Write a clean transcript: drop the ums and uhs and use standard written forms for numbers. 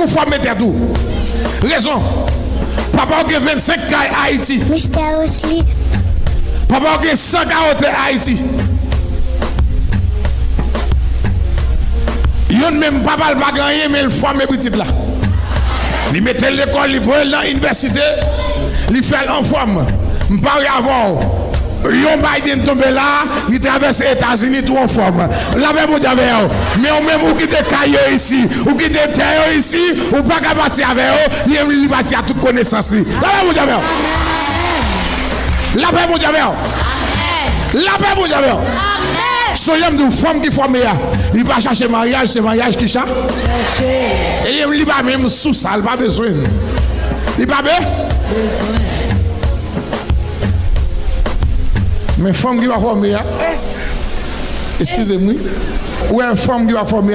former tout. Raison. Papa a 25 cas Haïti. Mysteriously. Papa a 100 cas Haïti. Yon même papa pas gagné mais il forme petite là. Il mettait l'école, il voyait dans l'université, il fait en forme. Je parle avant. Yon Biden tombé là, il traverse les États-Unis tout en forme. La même vous avez mais on même vous qui êtes caillou ici, ou qui êtes terre ici, ou pas qu'à partir avec eux, il partir à toute connaissance. La même vous avez. La même vous avez. La même vous avez. Soyez de femme qui forme là. Il va chercher mariage, c'est mariage qui cherche. Et il va même sous ça, il pas besoin. Il pas besoin. Mais femme qui va former là. Excusez-moi. Ou une femme qui va former